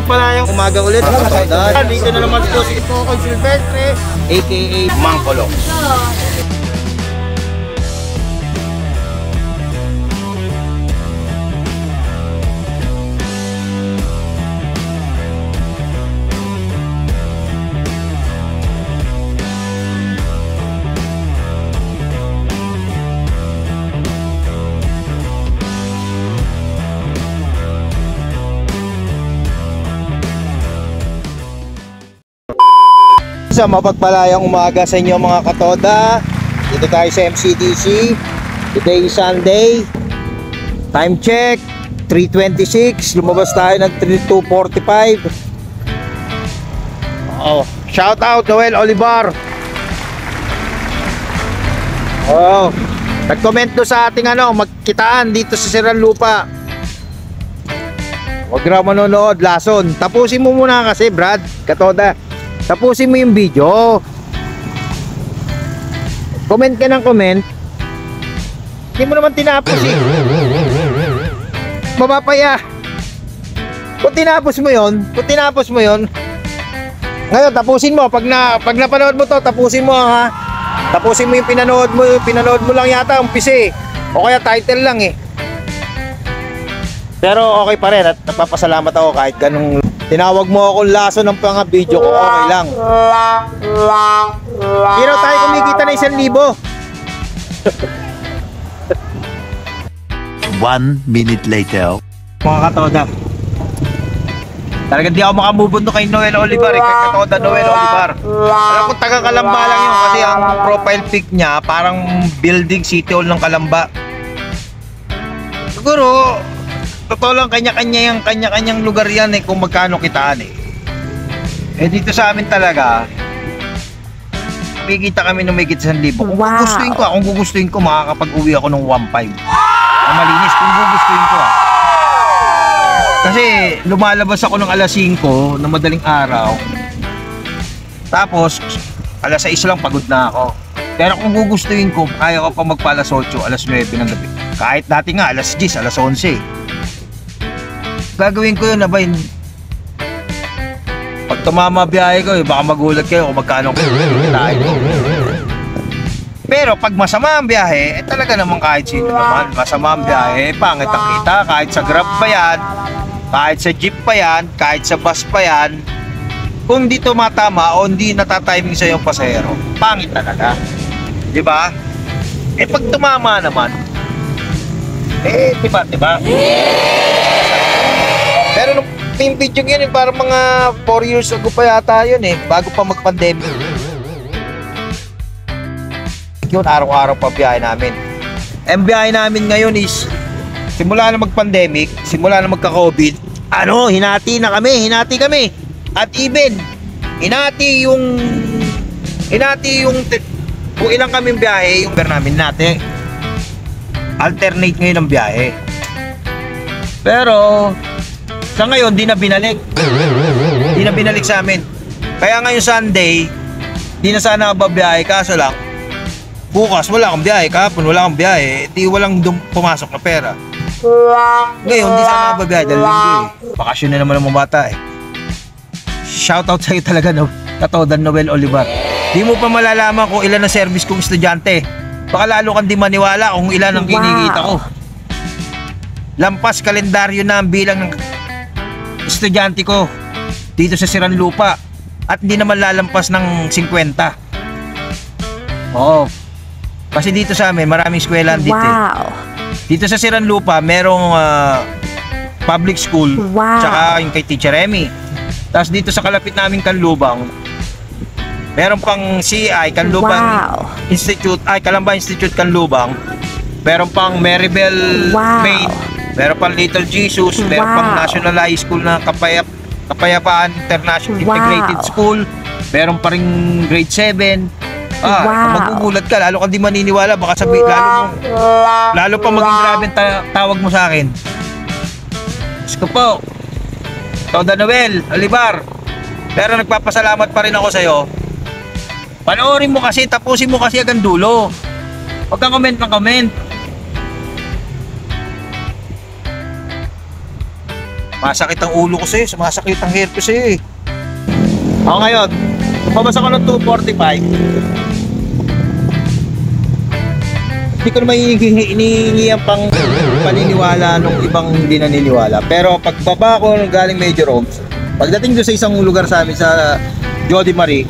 mapagpalayang umaga ulit. Dito na naman po si Coco Silvestre, aka Mang Kolong. Mapagpalayang umaga sa inyo mga katoda. Dito tayo sa MCDC. Today is Sunday. Time check 3:26. Lumabas tayo ng 2:45. Shout out Noel Olivar. Nag-comment do sa ating magkitaan dito sa Siran Lupa. Huwag raw manonood, lason. Tapusin mo muna kasi Brad, katoda. Tapusin mo yung video. Comment ka ng comment. Hindi mo naman tinapos eh. Mapapaya. Kung tinapos mo yon, ngayon tapusin mo. Pag napanood mo to, tapusin mo ha. Tapusin mo yung pinanood mo lang yata umpisa eh. O kaya title lang eh. Pero okay pa rin at nagpapasalamat ako kahit ganung tinawag mo akong laso ng pang-video ko, okay lang. Pero tayo kumikita na 1,000. 1 minute later. Mga katoda, talagang di ako makamubundo kay Noel Olivar kay katoda Noel Olivar. Alam ko taga Kalamba lang yun kasi ang profile pic niya parang building City Hall ng Kalamba. Siguro totoo lang, kanya-kanyang lugar yan eh kung magkano kitaan eh. Eh dito sa amin talaga kumikita kami ng may 1,000. Kung gugustuhin ko makakapag-uwi ako ng 1,500 na malinis kung gugustuhin ko kasi lumalabas ako ng alas 5 na madaling araw, tapos alas 6 lang pagod na ako. Pero kung gugustuhin ko kaya ko pa magpa-alas 8, alas 9 ng gabi, kahit dati nga alas 10, alas 11. Gagawin ko yun na ba yun? Pag tumama biyahe ko baka magulat kayo kung magkano kitain ko. Pero pag masama ang biyahe talaga naman kahit sino naman masama ang biyahe, pangit ang kita. Kahit sa Grab pa yan, kahit sa jeep pa yan, kahit sa bus pa yan, kung di tumatama o hindi natatiming sa yung pasahero, pangit talaga, di ba? Pag tumama naman diba? Pero nung video yun parang mga 4 years ago pa yata yun bago pa mag-pandemic. Yun, araw-araw pa biyahe namin. Ang biyahe namin ngayon is simula na mag-pandemic, simula na magka-COVID, hinati kami. At even hinati yung kung ilang kaming biyahe, yung ber namin natin. Alternate ngayon ang biyahe. Pero sa ngayon, di na binalik sa amin. Kaya ngayon Sunday, di na sana babiyahe. Kaso lang, bukas wala akong biyahe. Kahapon wala akong biyahe. Di walang pumasok na pera. Ngayon, di sana babiyahe dahil linggo Bakasyon na naman ang mga bata Shoutout sa'yo talaga, katoda Noel Olivar. Di mo pa malalaman kung ilan ang service kong estudyante. Baka lalo kang di maniwala kung ilan ang kinikita ko. Lampas kalendaryo na ang bilang ng estudyante ko dito sa Siran Lupa at hindi naman lalampas ng 50. Kasi dito sa amin maraming eskwelahan dito. Dito sa Siran Lupa merong public school, tsaka yung kay Teacher Emmy. Tapos dito sa kalapit naming Kanlubang meron pang CI Kanlubang Institute, Kalamba Institute Kanlubang. Meron pang Maribel Maid, meron pang Little Jesus, meron pang National High School na Kapayapaan International Integrated School, meron pa rin grade 7. Magugulat ka, lalo kang di maniniwala, baka sabi, lalo pa maging grabe ang tawag mo sa akin. Gusto po, Toda Noel Olivar. Pero nagpapasalamat pa rin ako sa'yo. Panoorin mo kasi, tapusin mo kasi hanggang dulo. Huwag kang comment ng comment. Masakit ang ulo ko sa'yo, sumasakit ang hair ko sa'yo eh. Ako ngayon, lumabas ako ng 245. Hindi ko naman hinihingi ang pang paniniwala nung ibang hindi naniniwala. Pero pagbaba ko galing Major Homes, pagdating doon sa isang lugar sa amin sa Jody Marie,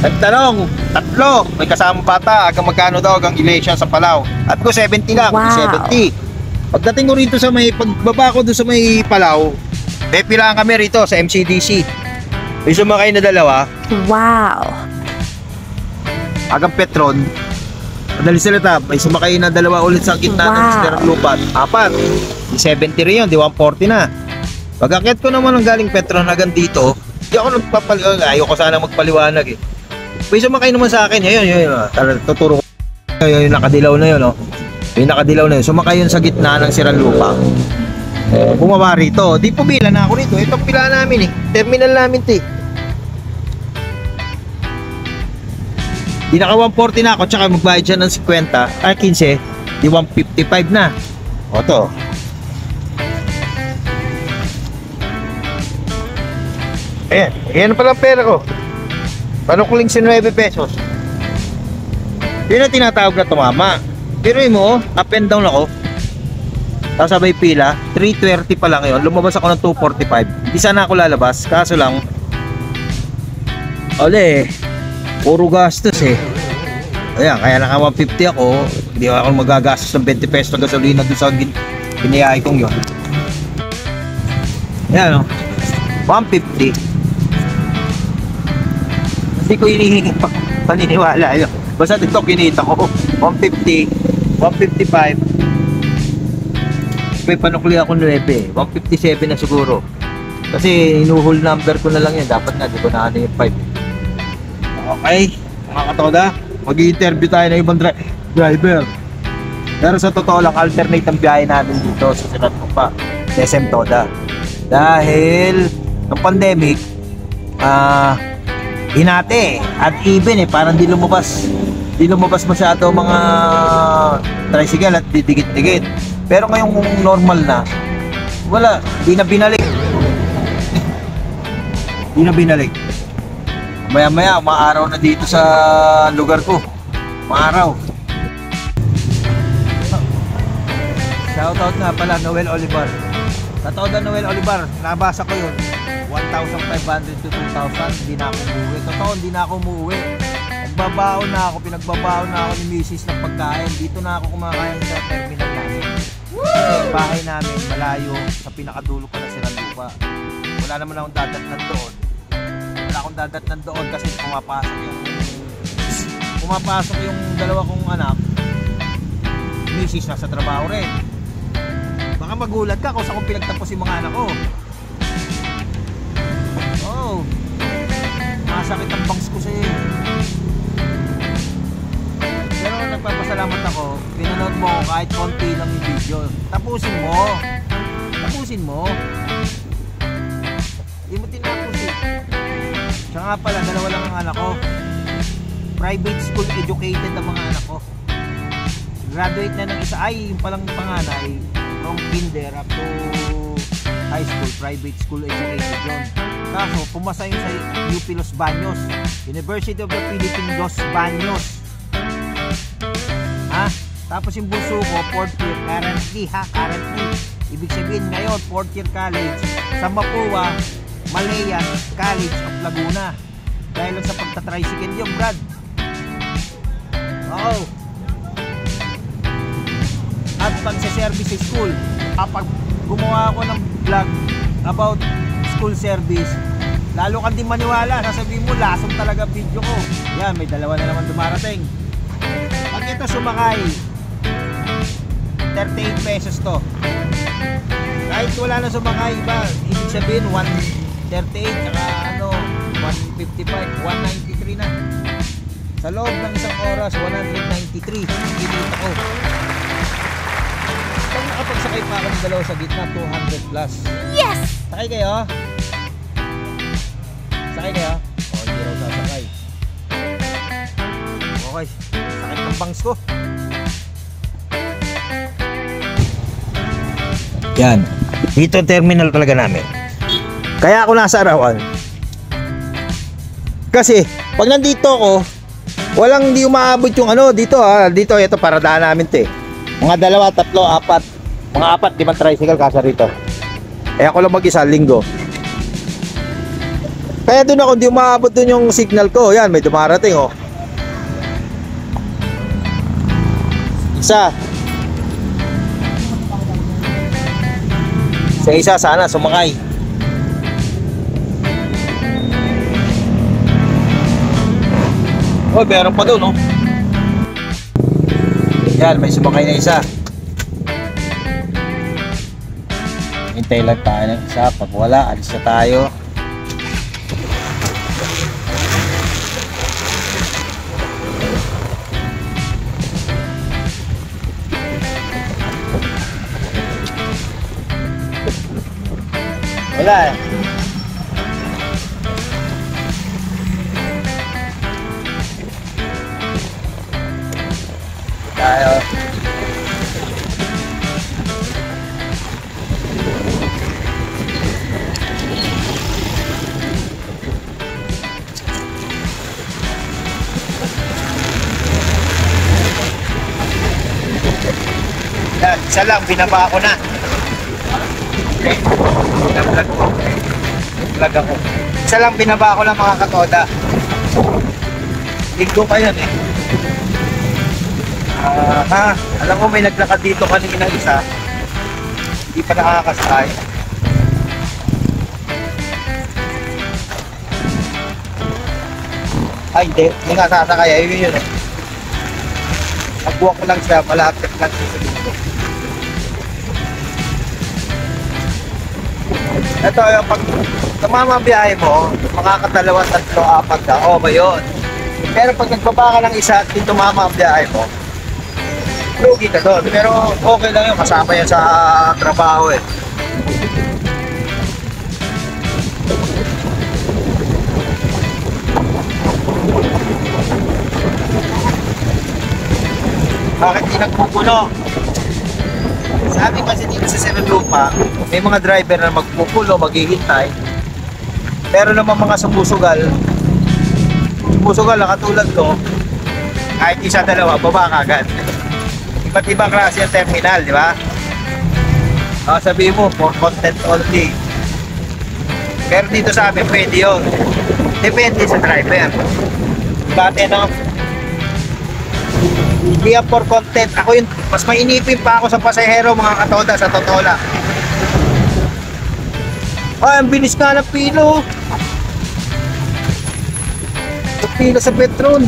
nagtanong, tatlo, may kasamang bata, hanggang magkano daw hanggang Iglesia sa Palau. At ko 70 lang, 70. Pagdating ko rito sa may, pagbaba ko doon sa may Palau, pilaan kami rito sa MCDC. May sumakay na dalawa. Wow. Hanggang Petron. Madali salita, may sumakay na dalawa ulit sa gitna ng Sister Lupa. 4. Di 70 rin yun, di 140 na. Pag-akyat ko naman ng galing Petron hanggang dito, di ako nagpapaliwanag. Ayoko sana magpaliwanag eh. May sumakay naman sa akin, yun. Tuturo ko. Yung nakadilaw na yun, no? Yung nakadilaw na yun. Sumakay yun sa gitna ng Siran Lupa. Bumaba rito. Di pumila na ako rito. Itong pila namin eh. Terminal namin ito eh. Di naka 140 na ako, tsaka magbayad siya ng 50, 15, di 155 na. O to. Ayan na pala ang pera ko. Panukuling 19 pesos. Yun ang tinatawag na tumama. Pero mo, up and down ako. Tapos sabay pila, 320 pa lang yun. Lumabas ako ng 245. Hindi sana ako lalabas, kaso lang, puro gastos eh. Ayan, kaya naka 150 ako. Hindi ako magagastos ng 20 pesos na gasolina doon sa biniyay kong yun. Ayan o, 150. Hindi ko hinihingi paniniwala yun. Basta dito kinita ko 150, 155. May panukli ako 9, 157 na siguro. Kasi inuhol number ko na lang yan. Dapat na, di ko na ano yung 5. Okay, mga katoda, mag-i-interview tayo ng ibang driver. Pero sa totoo lang, alternate ang biyahe natin dito sa Siran Lupa, SM Toda. Dahil ng pandemic, hinati at even parang di lumabas masyado mga tricycle at didikit-dikit. Pero ngayong normal na, wala, di na binalik. Maya-maya, maaraw na dito sa lugar ko. Maaraw. Shoutout nga pala, Noel Olivar. Totoo na Noel Olivar, nabasa ko yun. 1,500 to 2,000, hindi na ako umuwi. Totoo, hindi na ako umuwi. Nagbabaon na ako, pinagbabaon na ako ni Mrs. ng pagkain. Dito na ako kumakain sa terminal namin. Kasi bahay namin, malayo, sa pinakadulo pa na Siran Lupa. Wala naman akong dadatnan doon. Wala akong dadatnan doon kasi pumapasok yung dalawa kong anak. Mrs. nasa trabaho rin. Baka magulat ka kung saan kong pinagtapos yung mga anak ko. Oh, masakit ang bangs ko sa'yo. Pero nagpapasalamat ako, pinanood mo kahit konti lang yung video. Tapusin mo. Hindi mo tinapos eh. Siya nga pala, dalawa lang ang anak ko. Private school educated ang mga anak ko. Graduate na ng isa, yung palang panganay from kinder up to high school, private school educated yun. Kaso pumasa yun sa UP Los Baños, University of the Philippines Los Baños. Tapos yung bunso ko 4th year currently, ibig sabihin ngayon 4th year college sa Mapua Malayan College of Laguna, dahil lang sa pagta-tricycle yung Brad. At pag sa service school, kapag gumawa ako ng vlog about school service, lalo kang di maniwala, sasabihin mo lasong talaga video ko. Yan, may dalawa na naman dumarating. Pag ito sumakay, 38 pesos to. Kahit wala na sumakay iba, ibig sabihin 138 saka 155, 193 na. Sa loob ng isang oras, 193 kinita ko. Pag nakapagsakay pa ako ng dalawa sa gitna, 200 plus. Yes! Sakay kayo? Hindi raw sasakay. Okay, sakit ng bangs ko. Yan. Dito ang terminal talaga namin. Kaya ako nasa Arawan. Kasi, pag nandito ako, walang di umaabot yung ano, dito ha. Dito, ito, paradaan namin to eh. Mga 2, 3, 4. Mga 4, 5 tricycle kasa rito. Eh ako lang mag-isa, linggo. Kaya doon ako, di umaabot doon yung signal ko. Yan, may dumarating oh. Isa. Sa isa, sana, sumakay. Oh, meron pa doon, no? Yan, may sumakay na isa. Hintay lang tayo ng isa. Pag wala, alis na tayo. Wala eh. Tayo. Yan, isa lang, binaba ko na. Vlog ako. Isa lang binaba ko lang mga katoda. Linggo pa yan eh. Alam mo may naglakad dito kanina isa. Hindi pa nakakasakay. Ay hindi, hindi nga sasakay. Ayun yun eh. Nagbuwak ko lang siya, malapit lang siya sa dito. Ito yung pag tumamabiyahe mo, makakadalawa, 3, 4 na, okay yun. Pero pag nagbaba ka ng isa at tumama ang biyahe mo, lugi ka doon. Pero okay lang yun, kasama yan sa trabaho eh. Bakit di nagpupuno? Sabi kasi dito sa Sinaloa, may mga driver na magpupulo, maghihintay. Pero naman mga sumusugal na katulad ko, kahit isa, 2, baba kagad. Iba't ibang klase yung terminal, di ba? Sabihin mo, for content only. Pero dito sa amin, pwede yun. Depende sa driver. Dati no, hindi yan for content. Ako yun, mas mainipin pa ako sa pasahero, mga katoda, sa totoo lang. Ay, ang bilis nga ng pilo. Pila sa Petron.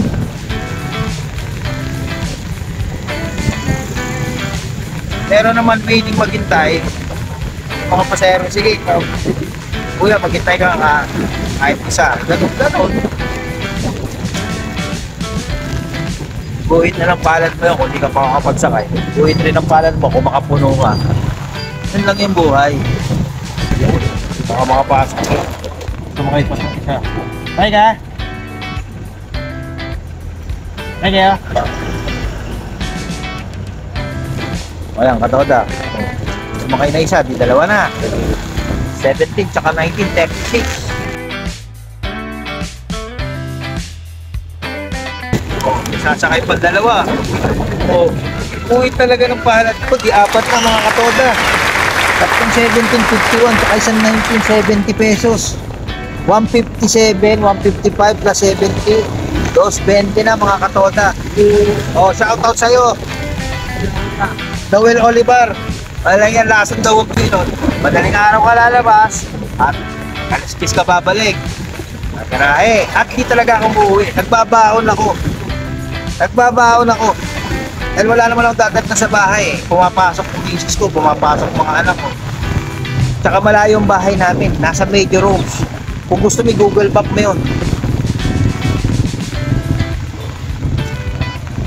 Pero naman pwedeng maghintay mga pasahero. Sige, kuya, maghintay ka kahit isa. Ganun. Buuin na ng palad mo yun kung di ka pa makapagsakay. Buuin rin ang palad mo kung makapuno ka. Yan lang yung buhay. Baka makapasok ka. Sumakay pa sa isa. Bye ka! Ay kaya? Walang katoda. Sumakay na isa, di 2 na. 17 tsaka 1936. Sasakay pa 2. Uwi talaga ng pahalat ko, di 4 na mga katoda. Tatlong 1751 tsaka isang 1970 pesos. 157, 155 plus 70. 220 na mga katoda. Shoutout sa'yo Noel Olivar. Walang yan, lasang daw ang pilot. Madaling araw ka lalabas at kaliskis ka babalik. Nagkarahe. At di talaga ako umuwi. Nagbabaon ako. Dahil wala naman akong dadat na sa bahay. Pumapasok yung misis ko, pumapasok mga anak ko. Tsaka malayo yung bahay namin. Nasa major roads. Kung gusto mo, Google Map mo yun.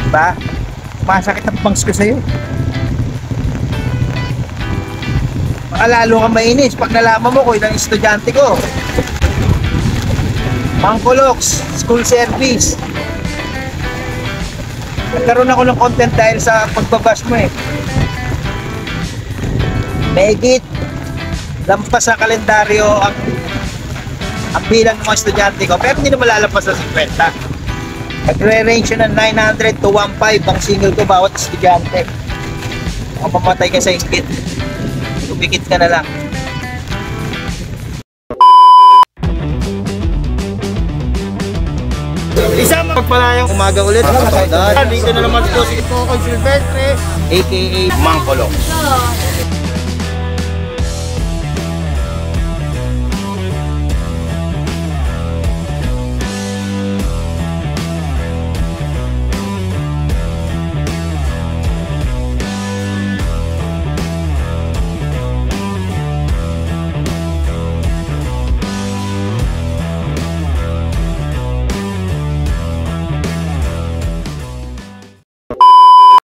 Diba? Masakit ang bangs ko sa'yo. Lalo kang mainis pag nalaman mo ko ilang estudyante ko. Mangkolox, school service. Nagkaroon ako ng content dahil sa pagbabash mo eh. Megit lampas sa kalendaryo ang bilang ng mga estudyante ko, pero hindi na malalampas sa 50. Nagre-range yun ng 900 to 1.5 ang single ko bawat estudyante. Kung pamatay ka sa inggit, tumikit ka na lang. Isang magpalayang umaga ulit. Dito na naman po si Coco Silvestre, aka Mang Kolong.